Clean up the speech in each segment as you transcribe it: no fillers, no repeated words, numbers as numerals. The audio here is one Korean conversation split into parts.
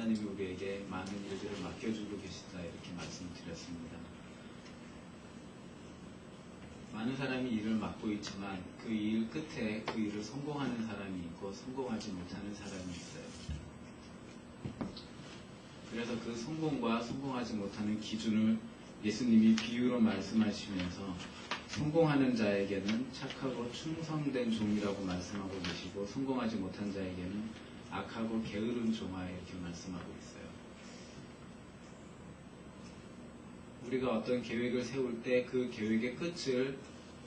하나님이 우리에게 많은 일들을 맡겨주고 계시다 이렇게 말씀을 드렸습니다. 많은 사람이 일을 맡고 있지만 그 일 끝에 그 일을 성공하는 사람이 있고 성공하지 못하는 사람이 있어요. 그래서 그 성공과 성공하지 못하는 기준을 예수님이 비유로 말씀하시면서 성공하는 자에게는 착하고 충성된 종이라고 말씀하고 계시고 성공하지 못한 자에게는 악하고 게으른 종아 이렇게 말씀하고 있어요. 우리가 어떤 계획을 세울 때 그 계획의 끝을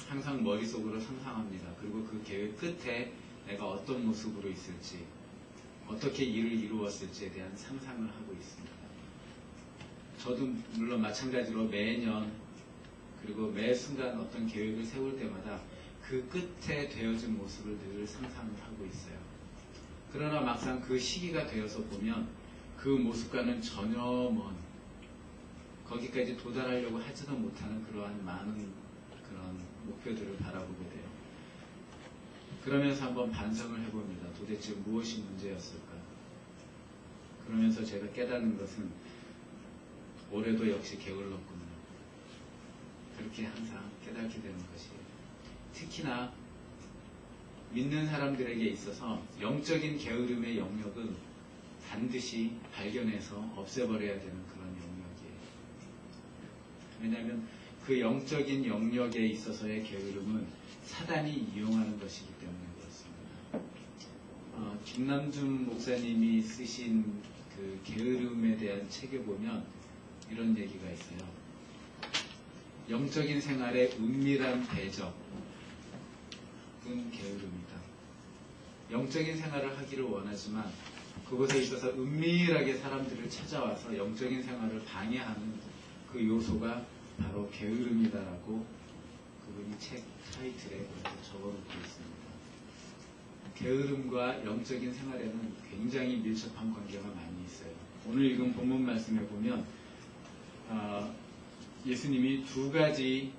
항상 머릿속으로 상상합니다. 그리고 그 계획 끝에 내가 어떤 모습으로 있을지, 어떻게 일을 이루었을지에 대한 상상을 하고 있습니다. 저도 물론 마찬가지로 매년 그리고 매 순간 어떤 계획을 세울 때마다 그 끝에 되어진 모습을 늘 상상을 하고 있어요. 그러나 막상 그 시기가 되어서 보면 그 모습과는 전혀 먼, 거기까지 도달하려고 하지도 못하는 그러한 많은 그런 목표들을 바라보게 돼요. 그러면서 한번 반성을 해봅니다. 도대체 무엇이 문제였을까? 그러면서 제가 깨닫는 것은 올해도 역시 게을렀군요. 그렇게 항상 깨닫게 되는 것이에요. 특히나 믿는 사람들에게 있어서 영적인 게으름의 영역은 반드시 발견해서 없애버려야 되는 그런 영역이에요. 왜냐하면 그 영적인 영역에 있어서의 게으름은 사단이 이용하는 것이기 때문에 그렇습니다. 김남준 목사님이 쓰신 그 게으름에 대한 책에 보면 이런 얘기가 있어요. 영적인 생활의 은밀한 대적은 게으름이다. 영적인 생활을 하기를 원하지만 그곳에 있어서 은밀하게 사람들을 찾아와서 영적인 생활을 방해하는 그 요소가 바로 게으름이다라고 그분이 책 타이틀에 그렇게 적어놓고 있습니다. 게으름과 영적인 생활에는 굉장히 밀접한 관계가 많이 있어요. 오늘 읽은 본문 말씀에 보면 예수님이 두 가지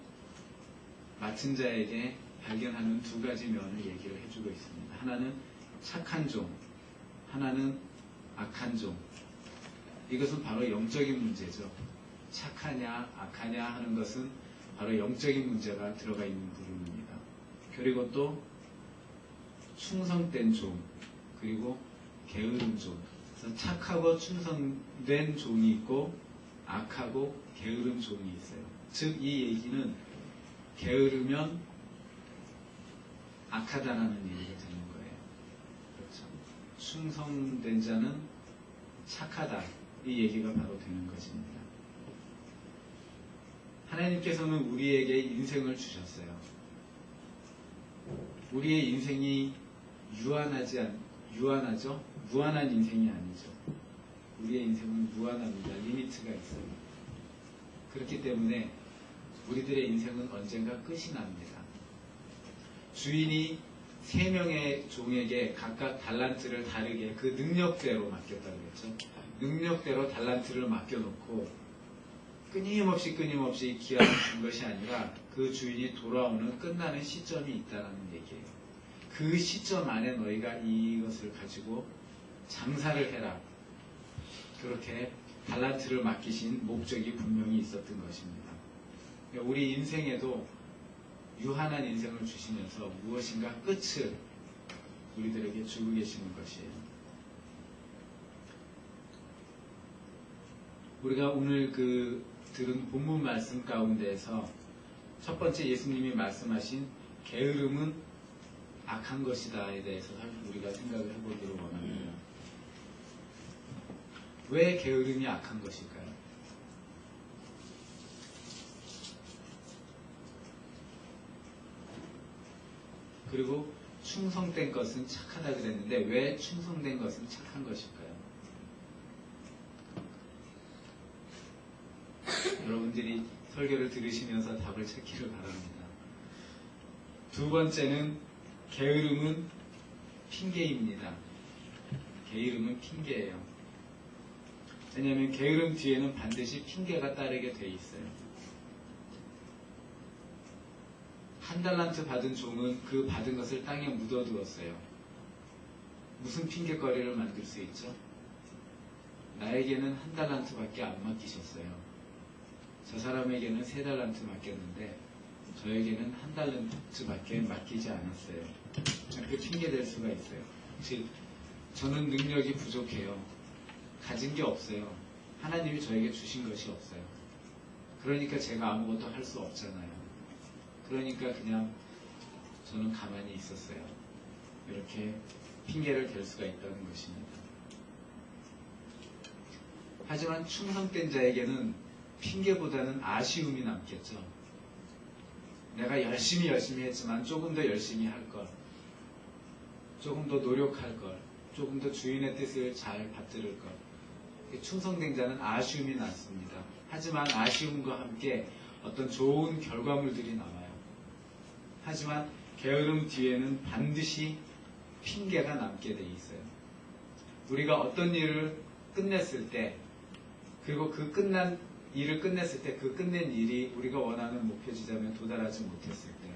맡은 자에게 발견하는 두 가지 면을 얘기를 해주고 있습니다. 하나는 착한 종, 하나는 악한 종. 이것은 바로 영적인 문제죠. 착하냐 악하냐 하는 것은 바로 영적인 문제가 들어가 있는 부분입니다. 그리고 또 충성된 종, 그리고 게으른 종. 그래서 착하고 충성된 종이 있고 악하고 게으른 종이 있어요. 즉 이 얘기는 게으르면 악하다라는 얘기가 되는 거예요. 그렇죠. 충성된 자는 착하다. 이 얘기가 바로 되는 것입니다. 하나님께서는 우리에게 인생을 주셨어요. 우리의 인생이 유한하죠? 무한한 인생이 아니죠. 우리의 인생은 무한합니다. 리미트가 있어요. 그렇기 때문에 우리들의 인생은 언젠가 끝이 납니다. 주인이 3명의 종에게 각각 달란트를 다르게 그 능력대로 맡겼다고 했죠. 능력대로 달란트를 맡겨놓고 끊임없이 기한을 준 것이 아니라 그 주인이 돌아오는 끝나는 시점이 있다는 얘기예요. 그 시점 안에 너희가 이것을 가지고 장사를 해라. 그렇게 달란트를 맡기신 목적이 분명히 있었던 것입니다. 우리 인생에도 유한한 인생을 주시면서 무엇인가 끝을 우리들에게 주고 계시는 것이에요. 우리가 오늘 들은 본문 말씀 가운데에서 첫 번째 예수님이 말씀하신 게으름은 악한 것이다에 대해서 우리가 생각을 해보기를 원합니다. 왜 게으름이 악한 것일까요? 그리고 충성된 것은 착하다 그랬는데 왜 충성된 것은 착한 것일까요? 여러분들이 설교를 들으시면서 답을 찾기를 바랍니다. 두 번째는 게으름은 핑계입니다. 게으름은 핑계예요. 왜냐하면 게으름 뒤에는 반드시 핑계가 따르게 돼 있어요. 한 달란트 받은 종은 그 받은 것을 땅에 묻어두었어요. 무슨 핑계거리를 만들 수 있죠? 나에게는 1달란트밖에 안 맡기셨어요. 저 사람에게는 3달란트 맡겼는데 저에게는 1달란트밖에 맡기지 않았어요. 그 핑계 댈 수가 있어요. 즉 저는 능력이 부족해요. 가진 게 없어요. 하나님이 저에게 주신 것이 없어요. 그러니까 제가 아무것도 할 수 없잖아요. 그러니까 그냥 저는 가만히 있었어요. 이렇게 핑계를 댈 수가 있다는 것입니다. 하지만 충성된 자에게는 핑계보다는 아쉬움이 남겠죠. 내가 열심히 했지만 조금 더 열심히 할 걸, 조금 더 노력할 걸, 조금 더 주인의 뜻을 잘 받들을 걸. 충성된 자는 아쉬움이 남습니다. 하지만 아쉬움과 함께 어떤 좋은 결과물들이 남아요. 하지만 게으름 뒤에는 반드시 핑계가 남게 돼 있어요. 우리가 어떤 일을 끝냈을 때, 그리고 그 끝난 일을 끝냈을 때, 그 끝낸 일이 우리가 원하는 목표 지점에 도달하지 못했을 때,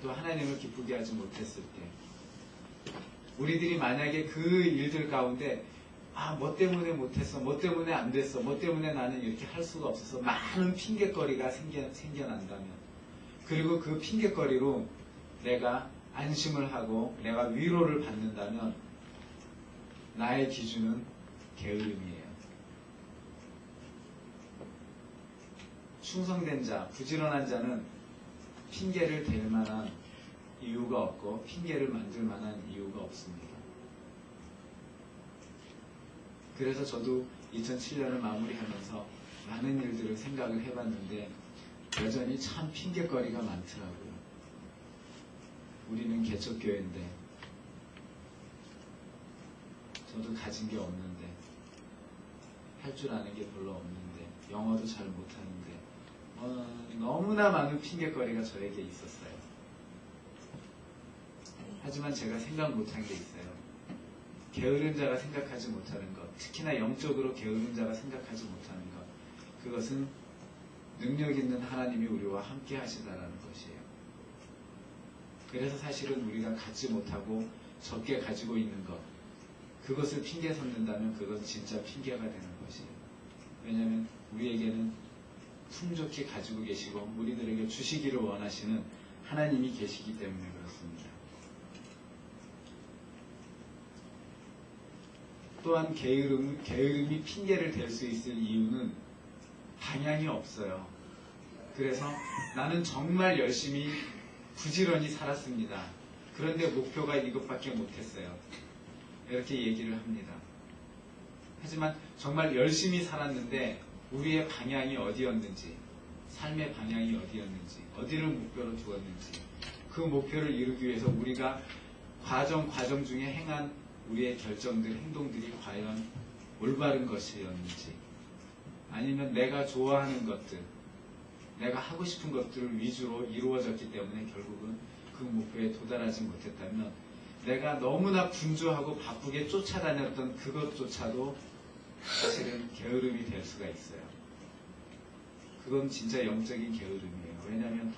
또 하나님을 기쁘게 하지 못했을 때, 우리들이 만약에 그 일들 가운데 뭐 때문에 못했어, 뭐 때문에 안 됐어, 뭐 때문에 나는 이렇게 할 수가 없어서 많은 핑계거리가 생겨난다면, 그리고 그 핑계거리로 내가 안심을 하고 내가 위로를 받는다면 나의 기준은 게으름이에요. 충성된 자, 부지런한 자는 핑계를 댈 만한 이유가 없고 핑계를 만들 만한 이유가 없습니다. 그래서 저도 2007년을 마무리하면서 많은 일들을 생각을 해봤는데 여전히 참 핑계거리가 많더라고요. 우리는 개척교회인데 저도 가진 게 없는데 할 줄 아는 게 별로 없는데 영어도 잘 못하는데 너무나 많은 핑계거리가 저에게 있었어요. 하지만 제가 생각 못한 게 있어요. 게으른 자가 생각하지 못하는 것, 특히나 영적으로 게으른 자가 생각하지 못하는 것, 그것은 능력 있는 하나님이 우리와 함께 하시다라는 것이에요. 그래서 사실은 우리가 갖지 못하고 적게 가지고 있는 것, 그것을 핑계 삼는다면 그건 진짜 핑계가 되는 것이에요. 왜냐하면 우리에게는 풍족히 가지고 계시고 우리들에게 주시기를 원하시는 하나님이 계시기 때문에 그렇습니다. 또한 게으름이 핑계를 댈 수 있을 이유는 방향이 없어요. 그래서 나는 정말 열심히 부지런히 살았습니다. 그런데 목표가 이것밖에 못했어요. 이렇게 얘기를 합니다. 하지만 정말 열심히 살았는데 우리의 방향이 어디였는지, 삶의 방향이 어디였는지, 어디를 목표로 두었는지, 그 목표를 이루기 위해서 우리가 과정 중에 행한 우리의 결정들, 행동들이 과연 올바른 것이었는지, 아니면 내가 좋아하는 것들, 내가 하고 싶은 것들을 위주로 이루어졌기 때문에 결국은 그 목표에 도달하지 못했다면 내가 너무나 분주하고 바쁘게 쫓아다녔던 그것조차도 사실은 게으름이 될 수가 있어요. 그건 진짜 영적인 게으름이에요. 왜냐하면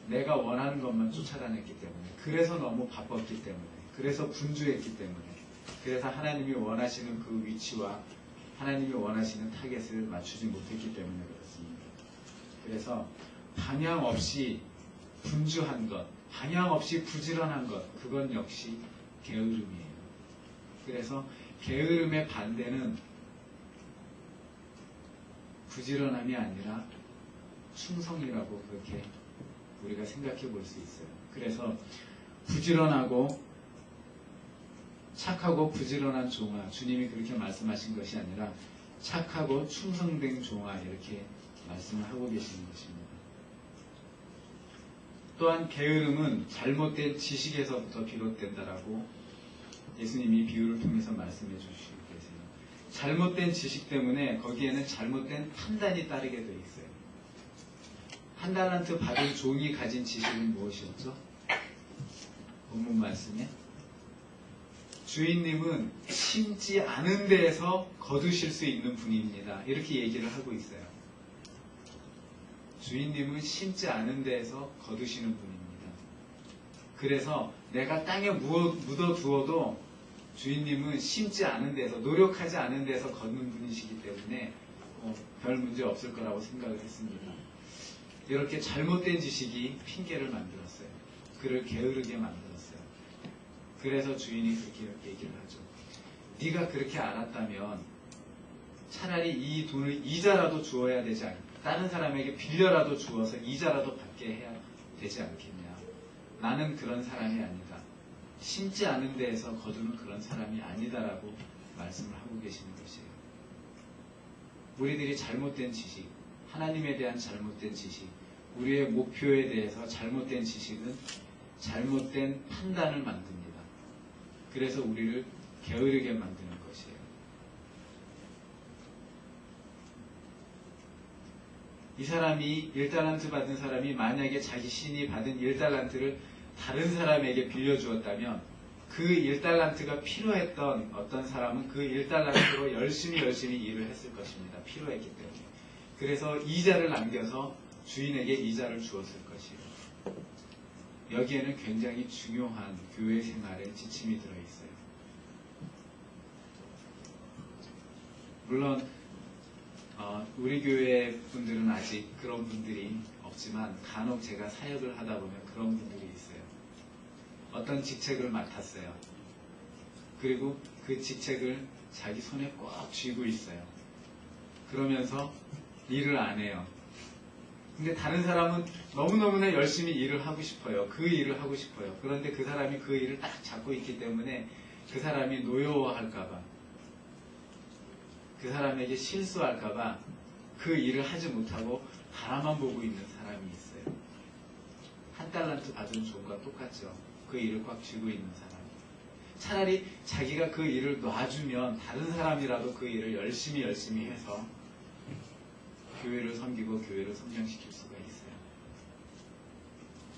내가 원하는 것만 쫓아다녔기 때문에, 그래서 너무 바빴기 때문에, 그래서 분주했기 때문에, 그래서 하나님이 원하시는 그 위치와 하나님이 원하시는 타겟을 맞추지 못했기 때문에 그렇습니다. 그래서 방향 없이 분주한 것, 방향 없이 부지런한 것, 그건 역시 게으름이에요. 그래서 게으름의 반대는 부지런함이 아니라 충성이라고 그렇게 우리가 생각해 볼 수 있어요. 그래서 부지런하고 착하고 부지런한 종아, 주님이 그렇게 말씀하신 것이 아니라 착하고 충성된 종아, 이렇게 말씀을 하고 계시는 것입니다. 또한 게으름은 잘못된 지식에서부터 비롯된다라고 예수님이 비유를 통해서 말씀해 주시고 계세요. 잘못된 지식 때문에 거기에는 잘못된 판단이 따르게 되어 있어요. 1달란트 받은 종이 가진 지식은 무엇이었죠? 본문 말씀에 주인님은 심지 않은 데에서 거두실 수 있는 분입니다. 이렇게 얘기를 하고 있어요. 주인님은 심지 않은 데에서 거두시는 분입니다. 그래서 내가 땅에 묻어두어도 주인님은 심지 않은 데서, 노력하지 않은 데서 걷는 분이시기 때문에 별 문제 없을 거라고 생각을 했습니다. 이렇게 잘못된 지식이 핑계를 만들었어요. 그를 게으르게 만들었어요. 그래서 주인이 그렇게 얘기를 하죠. 네가 그렇게 알았다면 차라리 이 돈을 이자라도 주어야 되지 않겠냐. 다른 사람에게 빌려라도 주어서 이자라도 받게 해야 되지 않겠냐. 나는 그런 사람이 아니다. 심지 않은 데에서 거두는 그런 사람이 아니다라고 말씀을 하고 계시는 것이에요. 우리들이 잘못된 지식, 하나님에 대한 잘못된 지식, 우리의 목표에 대해서 잘못된 지식은 잘못된 판단을 만듭니다. 그래서 우리를 게으르게 만드는 것이에요. 이 사람이 1달란트 받은 사람이 만약에 자기 신이 받은 1달란트를 다른 사람에게 빌려주었다면 그 1달란트가 필요했던 어떤 사람은 그 1달란트로 열심히 일을 했을 것입니다. 필요했기 때문에. 그래서 이자를 남겨서 주인에게 이자를 주었을 것이에요. 여기에는 굉장히 중요한 교회 생활의 지침이 들어있어요. 물론 우리 교회 분들은 아직 그런 분들이 없지만 간혹 제가 사역을 하다 보면 그런 분들이 있어요. 어떤 직책을 맡았어요. 그리고 그 직책을 자기 손에 꽉 쥐고 있어요. 그러면서 일을 안 해요. 근데 다른 사람은 너무너무나 열심히 일을 하고 싶어요. 그 일을 하고 싶어요. 그런데 그 사람이 그 일을 딱 잡고 있기 때문에 그 사람이 노여워할까봐, 그 사람에게 실수할까봐 그 일을 하지 못하고 바라만 보고 있는 사람이 있어요. 1달란트 받은 종과 똑같죠. 그 일을 꽉 쥐고 있는 사람. 차라리 자기가 그 일을 놔주면 다른 사람이라도 그 일을 열심히 해서 교회를 섬기고 교회를 성장시킬 수가 있어요.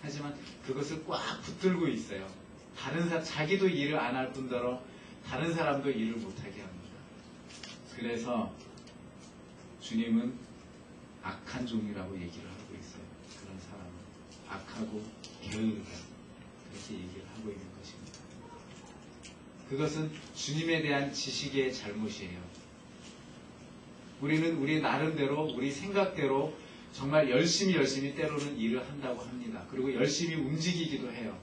하지만 그것을 꽉 붙들고 있어요. 자기도 일을 안 할 뿐더러 다른 사람도 일을 못하게 합니다. 그래서 주님은 악한 종이라고 얘기를 하고 있어요. 그런 사람은 악하고 게으르다, 그렇게 얘기를 하고 있는 것입니다. 그것은 주님에 대한 지식의 잘못이에요. 우리는 우리 나름대로, 우리 생각대로 정말 열심히 때로는 일을 한다고 합니다. 그리고 열심히 움직이기도 해요.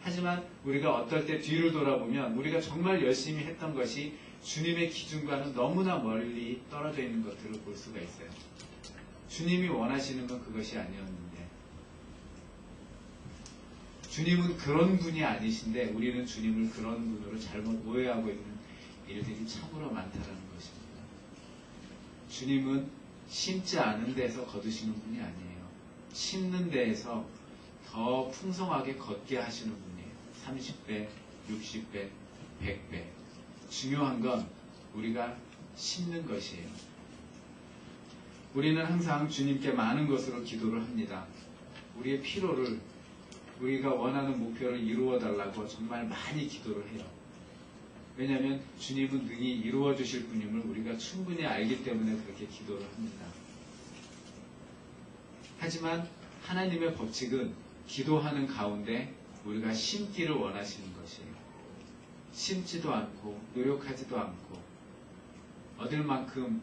하지만 우리가 어떨 때 뒤를 돌아보면 우리가 정말 열심히 했던 것이 주님의 기준과는 너무나 멀리 떨어져 있는 것들을 볼 수가 있어요. 주님이 원하시는 건 그것이 아니었는데, 주님은 그런 분이 아니신데 우리는 주님을 그런 분으로 잘못 오해하고 있는 일들이 참으로 많다는 것입니다. 주님은 심지 않은 데서 거두시는 분이 아니에요. 심는 데에서 더 풍성하게 걷게 하시는 분이에요. 30배, 60배, 100배. 중요한 건 우리가 심는 것이에요. 우리는 항상 주님께 많은 것으로 기도를 합니다. 우리의 필요를, 우리가 원하는 목표를 이루어 달라고 정말 많이 기도를 해요. 왜냐하면 주님은 능히 이루어 주실 분임을 우리가 충분히 알기 때문에 그렇게 기도를 합니다. 하지만 하나님의 법칙은 기도하는 가운데 우리가 심기를 원하시는 것이에요. 심지도 않고 노력하지도 않고 얻을 만큼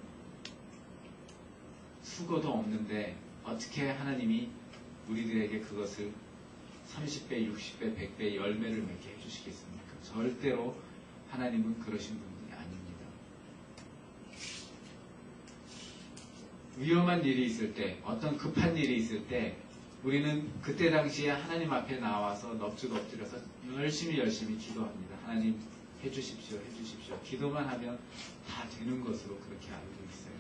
수고도 없는데 어떻게 하나님이 우리들에게 그것을 30배, 60배, 100배 열매를 맺게 해주시겠습니까? 절대로 하나님은 그러신 분이 아닙니다. 위험한 일이 있을 때, 어떤 급한 일이 있을 때 우리는 그때 당시에 하나님 앞에 나와서 넙죽 엎드려서 열심히 기도합니다. 하나님 해주십시오. 기도만 하면 다 되는 것으로 그렇게 알고 있어요.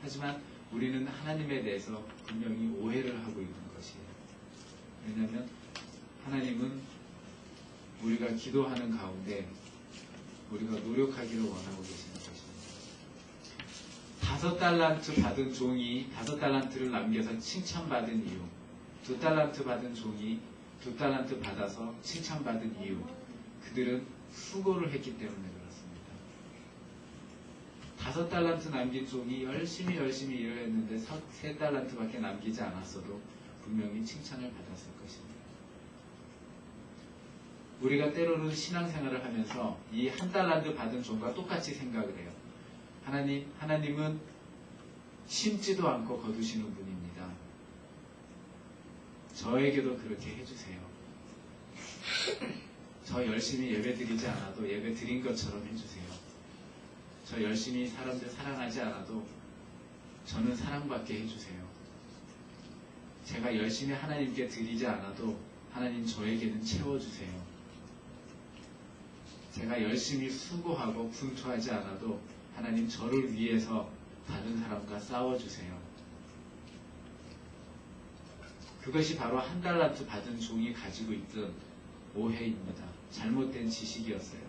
하지만 우리는 하나님에 대해서 분명히 오해를 하고 있는 것이에요. 왜냐하면 하나님은 우리가 기도하는 가운데 우리가 노력하기를 원하고 계시는 것입니다. 5달란트 받은 종이 5달란트를 남겨서 칭찬받은 이유, 2달란트 받은 종이 2달란트 받아서 칭찬받은 이유, 그들은 수고를 했기 때문에 그렇습니다. 5달란트 남긴 종이 열심히 일을 했는데 3달란트밖에 남기지 않았어도 분명히 칭찬을 받았을 것입니다. 우리가 때로는 신앙생활을 하면서 이 한 달란트 받은 종과 똑같이 생각을 해요. 하나님은 심지도 않고 거두시는 분입니다. 저에게도 그렇게 해주세요. 저 열심히 예배 드리지 않아도 예배 드린 것처럼 해주세요. 저 열심히 사람들 사랑하지 않아도 저는 사랑받게 해주세요. 제가 열심히 하나님께 드리지 않아도 하나님 저에게는 채워주세요. 제가 열심히 수고하고 분투하지 않아도 하나님 저를 위해서 다른 사람과 싸워주세요. 그것이 바로 한 달란트 받은 종이 가지고 있던 오해입니다. 잘못된 지식이었어요.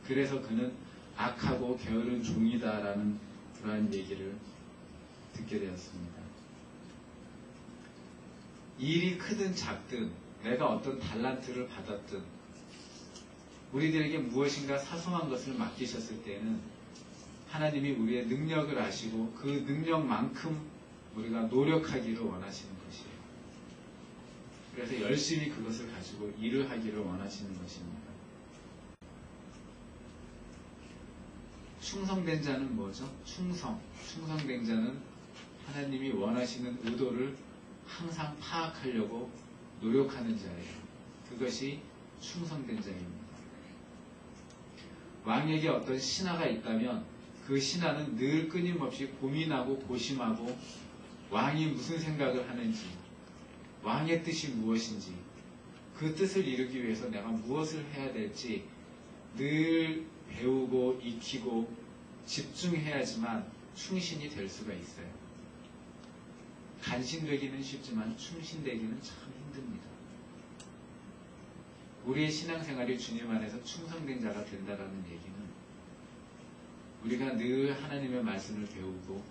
그래서 그는 악하고 게으른 종이다라는 그러한 얘기를 듣게 되었습니다. 일이 크든 작든 내가 어떤 달란트를 받았든 우리들에게 무엇인가 사소한 것을 맡기셨을 때는 하나님이 우리의 능력을 아시고 그 능력만큼 우리가 노력하기를 원하시는 것이에요. 그래서 열심히 그것을 가지고 일을 하기를 원하시는 것입니다. 충성된 자는 뭐죠? 충성된 자는 하나님이 원하시는 의도를 항상 파악하려고 노력하는 자예요. 그것이 충성된 자입니다. 왕에게 어떤 신하가 있다면 그 신하는 늘 끊임없이 고민하고 고심하고 왕이 무슨 생각을 하는지, 왕의 뜻이 무엇인지, 그 뜻을 이루기 위해서 내가 무엇을 해야 될지 늘 배우고 익히고 집중해야지만 충신이 될 수가 있어요. 간신되기는 쉽지만 충신되기는 참 힘듭니다. 우리의 신앙생활이 주님 안에서 충성된 자가 된다는 얘기는 우리가 늘 하나님의 말씀을 배우고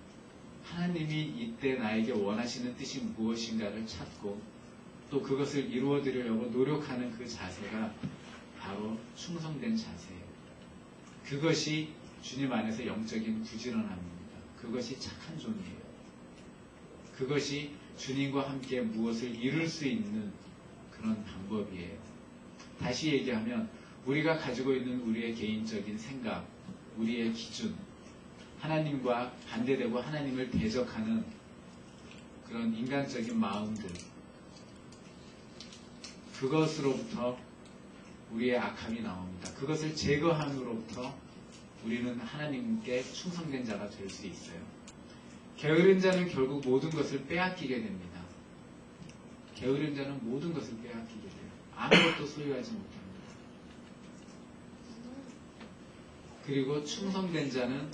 하나님이 이때 나에게 원하시는 뜻이 무엇인가를 찾고 또 그것을 이루어드리려고 노력하는 그 자세가 바로 충성된 자세예요. 그것이 주님 안에서 영적인 부지런함입니다. 그것이 착한 존이에요. 그것이 주님과 함께 무엇을 이룰 수 있는 그런 방법이에요. 다시 얘기하면 우리가 가지고 있는 우리의 개인적인 생각, 우리의 기준, 하나님과 반대되고 하나님을 대적하는 그런 인간적인 마음들, 그것으로부터 우리의 악함이 나옵니다. 그것을 제거함으로부터 우리는 하나님께 충성된 자가 될 수 있어요. 게으른 자는 결국 모든 것을 빼앗기게 됩니다. 게으른 자는 모든 것을 빼앗기게 돼요. 아무것도 소유하지 못합니다. 그리고 충성된 자는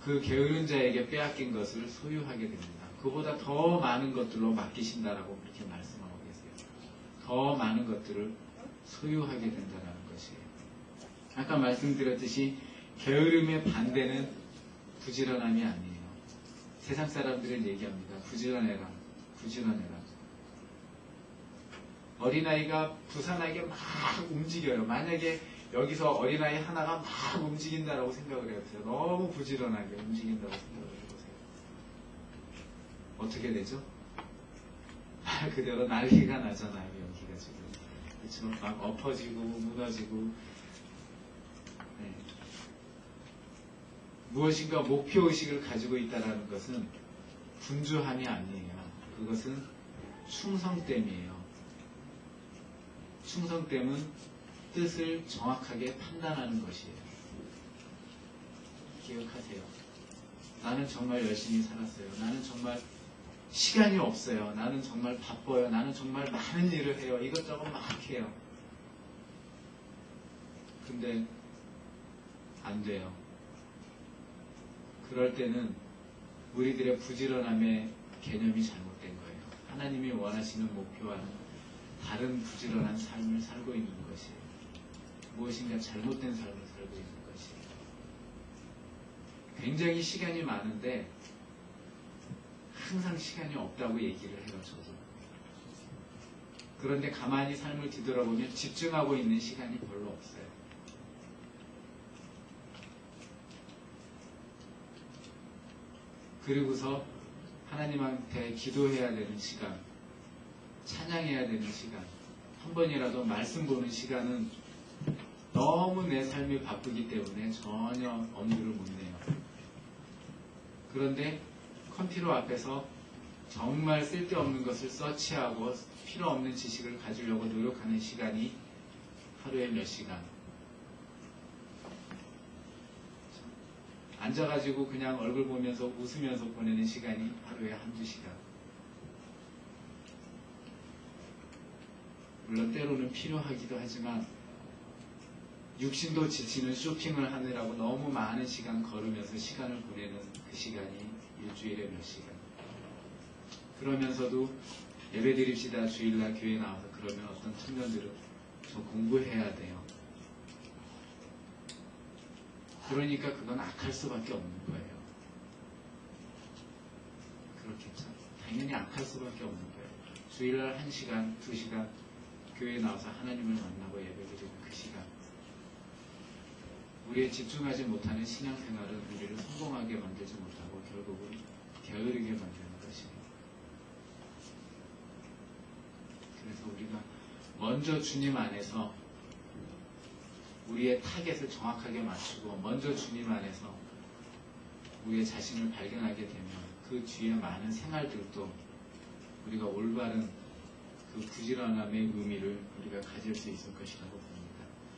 그 게으른 자에게 빼앗긴 것을 소유하게 됩니다. 그보다 더 많은 것들로 맡기신다라고 그렇게 말씀하고 계세요. 더 많은 것들을 소유하게 된다는 것이에요. 아까 말씀드렸듯이 게으름의 반대는 부지런함이 아니에요. 세상 사람들은 얘기합니다. 부지런해라. 부지런해라. 어린아이가 부산하게 막 움직여요. 만약에 여기서 어린아이 하나가 막 움직인다라고 생각을 해보세요. 너무 부지런하게 움직인다고 생각을 해보세요. 어떻게 되죠? 말 그대로 난리가 나잖아요. 여기가 지금. 그렇죠? 막 엎어지고 무너지고. 네. 무엇인가 목표의식을 가지고 있다는 것은 분주함이 아니에요. 그것은 충성됨이에요. 충성됨은 뜻을 정확하게 판단하는 것이에요. 기억하세요. 나는 정말 열심히 살았어요. 나는 정말 시간이 없어요. 나는 정말 바빠요. 나는 정말 많은 일을 해요. 이것저것 막 해요. 근데 안 돼요. 그럴 때는 우리들의 부지런함의 개념이 잘못된 거예요. 하나님이 원하시는 목표와는 다른 부지런한 삶을 살고 있는 것이에요. 무엇인가 잘못된 삶을 살고 있는 것이에요. 굉장히 시간이 많은데 항상 시간이 없다고 얘기를 해요. 저도. 그런데 가만히 삶을 뒤돌아보면 집중하고 있는 시간이 별로 없어요. 그리고서 하나님한테 기도해야 되는 시간, 찬양해야 되는 시간, 한 번이라도 말씀 보는 시간은 너무 내 삶이 바쁘기 때문에 전혀 엄두를 못 내요. 그런데 컴퓨터 앞에서 정말 쓸데없는 것을 서치하고 필요 없는 지식을 가지려고 노력하는 시간이 하루에 몇 시간. 앉아가지고 그냥 얼굴 보면서 웃으면서 보내는 시간이 하루에 한두 시간. 물론 때로는 필요하기도 하지만 육신도 지치는 쇼핑을 하느라고 너무 많은 시간 걸으면서 시간을 보내는 그 시간이 일주일에 몇 시간. 그러면서도 예배 드립시다 주일날 교회 나와서 그러면 어떤 청년들은 저 공부해야 돼요. 그러니까 그건 악할 수밖에 없는 거예요. 그렇겠죠? 당연히 악할 수밖에 없는 거예요. 주일날 1시간, 2시간 교회에 나와서 하나님을 만나고 예배드리는 그 시간. 우리의 집중하지 못하는 신앙생활은 우리를 성공하게 만들지 못하고 결국은 게으르게 만드는 것입니다. 그래서 우리가 먼저 주님 안에서 우리의 타겟을 정확하게 맞추고 먼저 주님 안에서 우리의 자신을 발견하게 되면 그 뒤에 많은 생활들도 우리가 올바른 그 부지런함의 의미를 우리가 가질 수 있을 것이라고 봅니다.